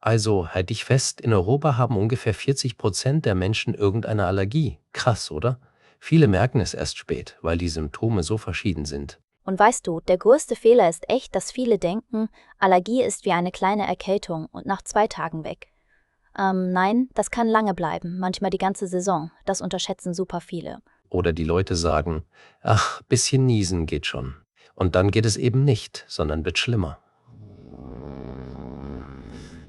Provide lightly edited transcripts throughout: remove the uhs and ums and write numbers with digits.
Also, halt dich fest, in Europa haben ungefähr 40% der Menschen irgendeine Allergie. Krass, oder? Viele merken es erst spät, weil die Symptome so verschieden sind. Und weißt du, der größte Fehler ist echt, dass viele denken, Allergie ist wie eine kleine Erkältung und nach 2 Tagen weg. Nein, das kann lange bleiben, manchmal die ganze Saison. Das unterschätzen super viele. Oder die Leute sagen, ach, bisschen niesen geht schon. Und dann geht es eben nicht, sondern wird schlimmer.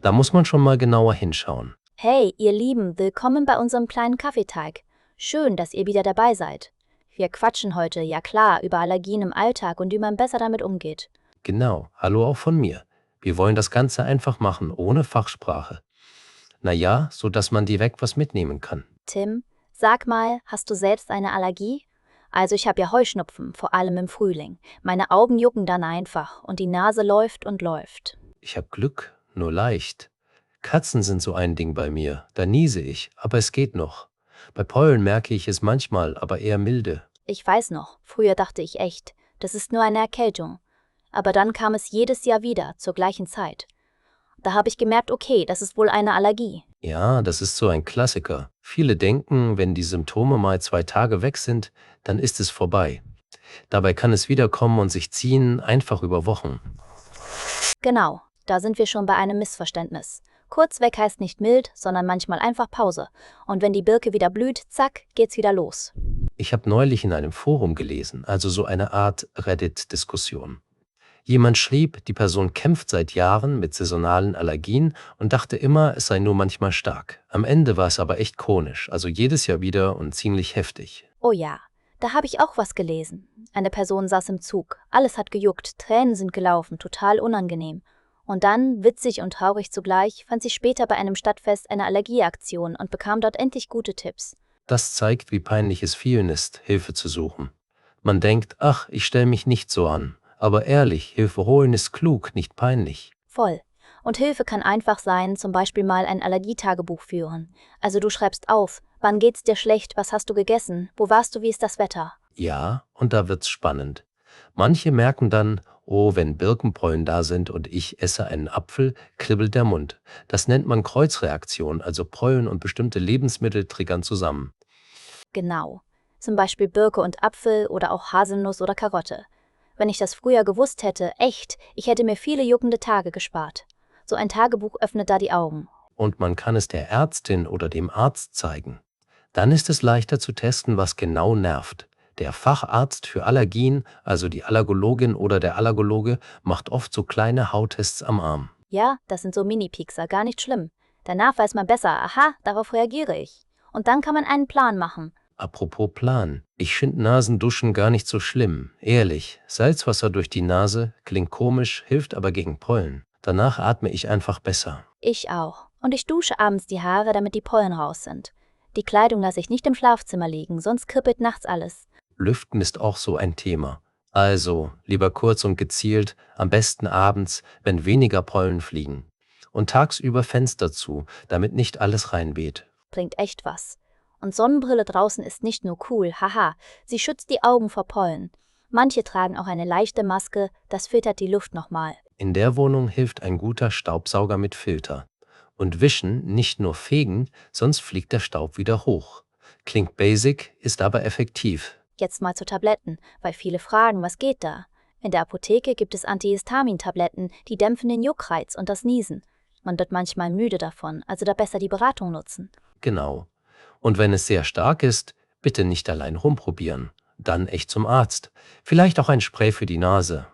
Da muss man schon mal genauer hinschauen. Hey, ihr Lieben, willkommen bei unserem kleinen Kaffeeteig. Schön, dass ihr wieder dabei seid. Wir quatschen heute, ja klar, über Allergien im Alltag und wie man besser damit umgeht. Genau, hallo auch von mir. Wir wollen das Ganze einfach machen, ohne Fachsprache. Naja, so dass man direkt was mitnehmen kann. Tim, sag mal, hast du selbst eine Allergie? Also ich habe ja Heuschnupfen, vor allem im Frühling. Meine Augen jucken dann einfach und die Nase läuft und läuft. Ich hab Glück, nur leicht. Katzen sind so ein Ding bei mir, da niese ich, aber es geht noch. Bei Pollen merke ich es manchmal, aber eher milde. Ich weiß noch, früher dachte ich echt, das ist nur eine Erkältung. Aber dann kam es jedes Jahr wieder, zur gleichen Zeit. Da habe ich gemerkt, okay, das ist wohl eine Allergie. Ja, das ist so ein Klassiker. Viele denken, wenn die Symptome mal 2 Tage weg sind, dann ist es vorbei. Dabei kann es wiederkommen und sich ziehen, einfach über Wochen. Genau, da sind wir schon bei einem Missverständnis. Kurz weg heißt nicht mild, sondern manchmal einfach Pause. Und wenn die Birke wieder blüht, zack, geht's wieder los. Ich habe neulich in einem Forum gelesen, also so eine Art Reddit-Diskussion. Jemand schrieb, die Person kämpft seit Jahren mit saisonalen Allergien und dachte immer, es sei nur manchmal stark. Am Ende war es aber echt chronisch, also jedes Jahr wieder und ziemlich heftig. Oh ja, da habe ich auch was gelesen. Eine Person saß im Zug, alles hat gejuckt, Tränen sind gelaufen, total unangenehm. Und dann, witzig und traurig zugleich, fand sie später bei einem Stadtfest eine Allergieaktion und bekam dort endlich gute Tipps. Das zeigt, wie peinlich es vielen ist, Hilfe zu suchen. Man denkt, ach, ich stelle mich nicht so an. Aber ehrlich, Hilfe holen ist klug, nicht peinlich. Voll. Und Hilfe kann einfach sein, zum Beispiel mal ein Allergietagebuch führen. Also du schreibst auf, wann geht's dir schlecht, was hast du gegessen, wo warst du, wie ist das Wetter? Ja, und da wird's spannend. Manche merken dann, oh, wenn Birkenpollen da sind und ich esse einen Apfel, kribbelt der Mund. Das nennt man Kreuzreaktion, also Pollen und bestimmte Lebensmittel triggern zusammen. Genau. Zum Beispiel Birke und Apfel oder auch Haselnuss oder Karotte. Wenn ich das früher gewusst hätte, echt, ich hätte mir viele juckende Tage gespart. So ein Tagebuch öffnet da die Augen. Und man kann es der Ärztin oder dem Arzt zeigen. Dann ist es leichter zu testen, was genau nervt. Der Facharzt für Allergien, also die Allergologin oder der Allergologe, macht oft so kleine Hauttests am Arm. Ja, das sind so Mini-Piekser, gar nicht schlimm. Danach weiß man besser, aha, darauf reagiere ich. Und dann kann man einen Plan machen. Apropos Plan. Ich finde Nasenduschen gar nicht so schlimm. Ehrlich, Salzwasser durch die Nase klingt komisch, hilft aber gegen Pollen. Danach atme ich einfach besser. Ich auch. Und ich dusche abends die Haare, damit die Pollen raus sind. Die Kleidung lasse ich nicht im Schlafzimmer liegen, sonst kribbelt nachts alles. Lüften ist auch so ein Thema. Also, lieber kurz und gezielt, am besten abends, wenn weniger Pollen fliegen. Und tagsüber Fenster zu, damit nicht alles reinweht. Bringt echt was. Und Sonnenbrille draußen ist nicht nur cool, haha, sie schützt die Augen vor Pollen. Manche tragen auch eine leichte Maske, das filtert die Luft nochmal. In der Wohnung hilft ein guter Staubsauger mit Filter. Und wischen, nicht nur fegen, sonst fliegt der Staub wieder hoch. Klingt basic, ist aber effektiv. Jetzt mal zu Tabletten, weil viele fragen, was geht da? In der Apotheke gibt es Antihistamin-Tabletten, die dämpfen den Juckreiz und das Niesen. Man wird manchmal müde davon, also da besser die Beratung nutzen. Genau. Und wenn es sehr stark ist, bitte nicht allein rumprobieren. Dann echt zum Arzt. Vielleicht auch ein Spray für die Nase.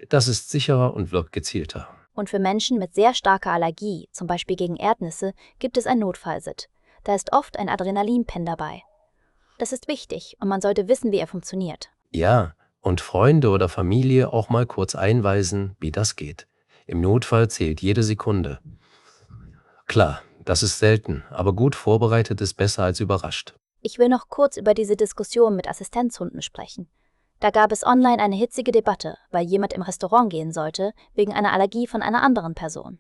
Das ist sicherer und wirkt gezielter. Und für Menschen mit sehr starker Allergie, zum Beispiel gegen Erdnüsse, gibt es ein Notfallsit. Da ist oft ein Adrenalinpen dabei. Das ist wichtig und man sollte wissen, wie er funktioniert. Ja, und Freunde oder Familie auch mal kurz einweisen, wie das geht. Im Notfall zählt jede Sekunde. Klar, das ist selten, aber gut vorbereitet ist besser als überrascht. Ich will noch kurz über diese Diskussion mit Assistenzhunden sprechen. Da gab es online eine hitzige Debatte, weil jemand im Restaurant gehen sollte, wegen einer Allergie von einer anderen Person.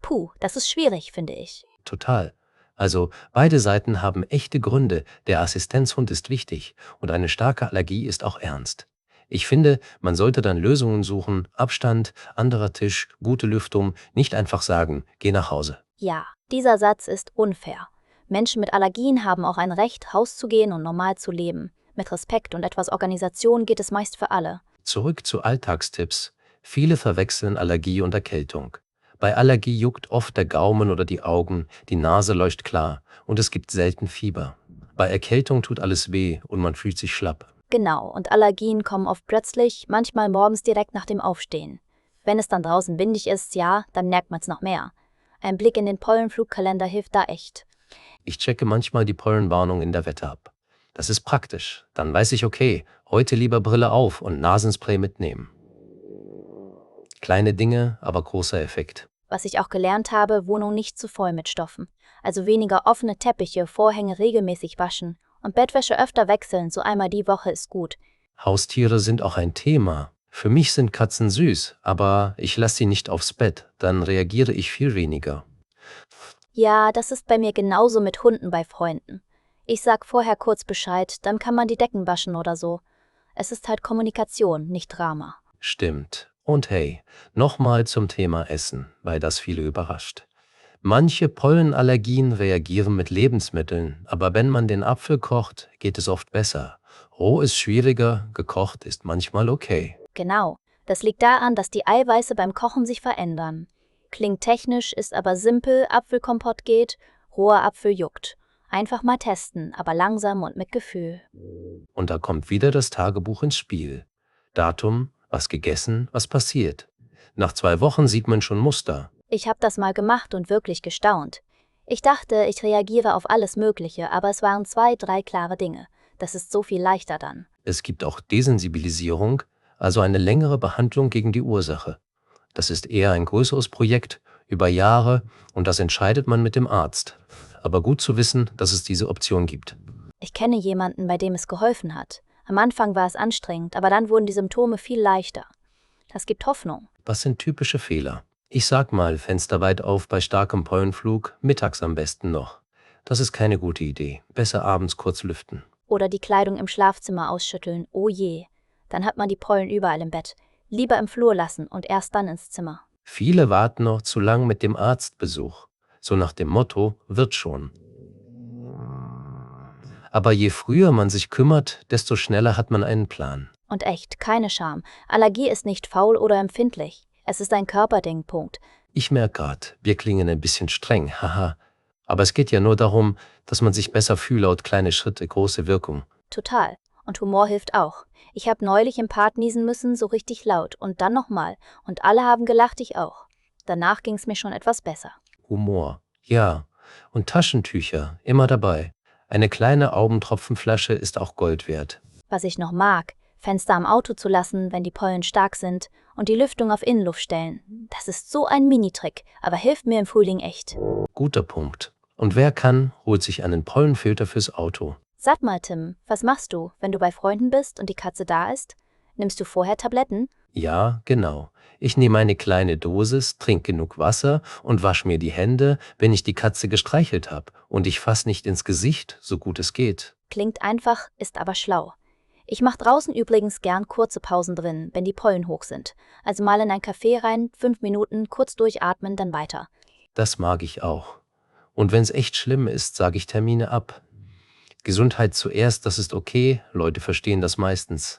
Puh, das ist schwierig, finde ich. Total. Also beide Seiten haben echte Gründe, der Assistenzhund ist wichtig und eine starke Allergie ist auch ernst. Ich finde, man sollte dann Lösungen suchen, Abstand, anderer Tisch, gute Lüftung, nicht einfach sagen, geh nach Hause. Ja, dieser Satz ist unfair. Menschen mit Allergien haben auch ein Recht, rauszugehen und normal zu leben. Mit Respekt und etwas Organisation geht es meist für alle. Zurück zu Alltagstipps. Viele verwechseln Allergie und Erkältung. Bei Allergie juckt oft der Gaumen oder die Augen, die Nase leuchtet klar und es gibt selten Fieber. Bei Erkältung tut alles weh und man fühlt sich schlapp. Genau, und Allergien kommen oft plötzlich, manchmal morgens direkt nach dem Aufstehen. Wenn es dann draußen windig ist, ja, dann merkt man es noch mehr. Ein Blick in den Pollenflugkalender hilft da echt. Ich checke manchmal die Pollenwarnung in der Wette-App. Das ist praktisch. Dann weiß ich, okay, heute lieber Brille auf und Nasenspray mitnehmen. Kleine Dinge, aber großer Effekt. Was ich auch gelernt habe, Wohnung nicht zu voll mit Stoffen. Also weniger offene Teppiche, Vorhänge regelmäßig waschen und Bettwäsche öfter wechseln, so einmal die Woche ist gut. Haustiere sind auch ein Thema. Für mich sind Katzen süß, aber ich lasse sie nicht aufs Bett, dann reagiere ich viel weniger. Ja, das ist bei mir genauso mit Hunden bei Freunden. Ich sag vorher kurz Bescheid, dann kann man die Decken waschen oder so. Es ist halt Kommunikation, nicht Drama. Stimmt. Und hey, nochmal zum Thema Essen, weil das viele überrascht. Manche Pollenallergien reagieren mit Lebensmitteln, aber wenn man den Apfel kocht, geht es oft besser. Roh ist schwieriger, gekocht ist manchmal okay. Genau, das liegt daran, dass die Eiweiße beim Kochen sich verändern. Klingt technisch, ist aber simpel, Apfelkompott geht, roher Apfel juckt. Einfach mal testen, aber langsam und mit Gefühl. Und da kommt wieder das Tagebuch ins Spiel. Datum, was gegessen, was passiert. Nach 2 Wochen sieht man schon Muster. Ich habe das mal gemacht und wirklich gestaunt. Ich dachte, ich reagiere auf alles Mögliche, aber es waren 2, 3 klare Dinge. Das ist so viel leichter dann. Es gibt auch Desensibilisierung, also eine längere Behandlung gegen die Ursache. Das ist eher ein größeres Projekt, über Jahre, und das entscheidet man mit dem Arzt. Aber gut zu wissen, dass es diese Option gibt. Ich kenne jemanden, bei dem es geholfen hat. Am Anfang war es anstrengend, aber dann wurden die Symptome viel leichter. Das gibt Hoffnung. Was sind typische Fehler? Ich sag mal, Fenster weit auf bei starkem Pollenflug, mittags am besten noch. Das ist keine gute Idee. Besser abends kurz lüften. Oder die Kleidung im Schlafzimmer ausschütteln. Oh je. Dann hat man die Pollen überall im Bett. Lieber im Flur lassen und erst dann ins Zimmer. Viele warten noch zu lang mit dem Arztbesuch. So nach dem Motto, wird schon. Aber je früher man sich kümmert, desto schneller hat man einen Plan. Und echt, keine Scham. Allergie ist nicht faul oder empfindlich. Es ist ein Körperding, Punkt. Ich merke grad, wir klingen ein bisschen streng, haha. Aber es geht ja nur darum, dass man sich besser fühlt, laut kleine Schritte, große Wirkung. Total. Und Humor hilft auch. Ich habe neulich im Part niesen müssen, so richtig laut. Und dann nochmal. Und alle haben gelacht, ich auch. Danach ging es mir schon etwas besser. Humor, ja. Und Taschentücher, immer dabei. Eine kleine Augentropfenflasche ist auch Gold wert. Was ich noch mag, Fenster am Auto zu lassen, wenn die Pollen stark sind, und die Lüftung auf Innenluft stellen. Das ist so ein Mini-Trick, aber hilft mir im Frühling echt. Guter Punkt. Und wer kann, holt sich einen Pollenfilter fürs Auto. Sag mal, Tim, was machst du, wenn du bei Freunden bist und die Katze da ist? Nimmst du vorher Tabletten? Ja, genau. Ich nehme eine kleine Dosis, trinke genug Wasser und wasche mir die Hände, wenn ich die Katze gestreichelt habe. Und ich fasse nicht ins Gesicht, so gut es geht. Klingt einfach, ist aber schlau. Ich mache draußen übrigens gern kurze Pausen drin, wenn die Pollen hoch sind. Also mal in ein Café rein, 5 Minuten, kurz durchatmen, dann weiter. Das mag ich auch. Und wenn es echt schlimm ist, sage ich Termine ab. Gesundheit zuerst, das ist okay, Leute verstehen das meistens.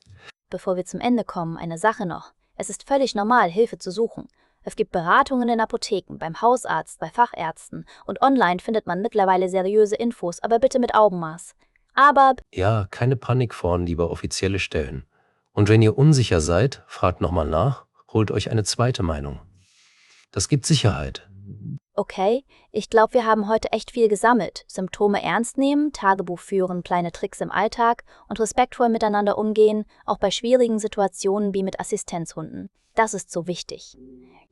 Bevor wir zum Ende kommen, eine Sache noch. Es ist völlig normal, Hilfe zu suchen. Es gibt Beratungen in Apotheken, beim Hausarzt, bei Fachärzten und online findet man mittlerweile seriöse Infos, aber bitte mit Augenmaß. Aber Ja, keine Panik vorn, lieber offizielle Stellen. Und wenn ihr unsicher seid, fragt nochmal nach, holt euch eine zweite Meinung. Das gibt Sicherheit. okay, ich glaube, wir haben heute echt viel gesammelt. Symptome ernst nehmen, Tagebuch führen, kleine Tricks im Alltag und respektvoll miteinander umgehen, auch bei schwierigen Situationen wie mit Assistenzhunden. Das ist so wichtig.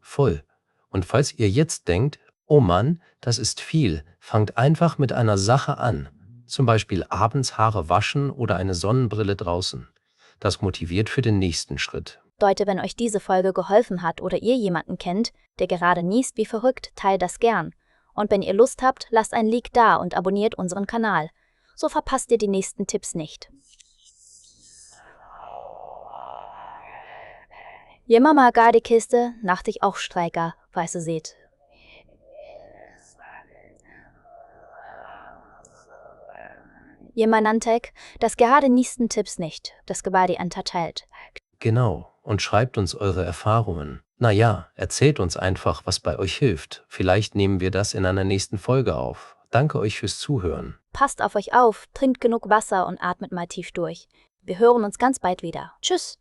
Voll. Und falls ihr jetzt denkt, oh Mann, das ist viel, fangt einfach mit einer Sache an. Zum Beispiel abends Haare waschen oder eine Sonnenbrille draußen. Das motiviert für den nächsten Schritt. Leute, wenn euch diese Folge geholfen hat oder ihr jemanden kennt, der gerade niest wie verrückt, teilt das gern. Und wenn ihr Lust habt, lasst ein Like da und abonniert unseren Kanal. So verpasst ihr die nächsten Tipps nicht. Jemama Gardekiste, nacht ich auch Streiker, weiße seht. Jemanantek, das gerade nächsten Tipps nicht, das Gebadi unterteilt. Genau, und schreibt uns eure Erfahrungen. Naja, erzählt uns einfach, was bei euch hilft. Vielleicht nehmen wir das in einer nächsten Folge auf. Danke euch fürs Zuhören. Passt auf euch auf, trinkt genug Wasser und atmet mal tief durch. Wir hören uns ganz bald wieder. Tschüss.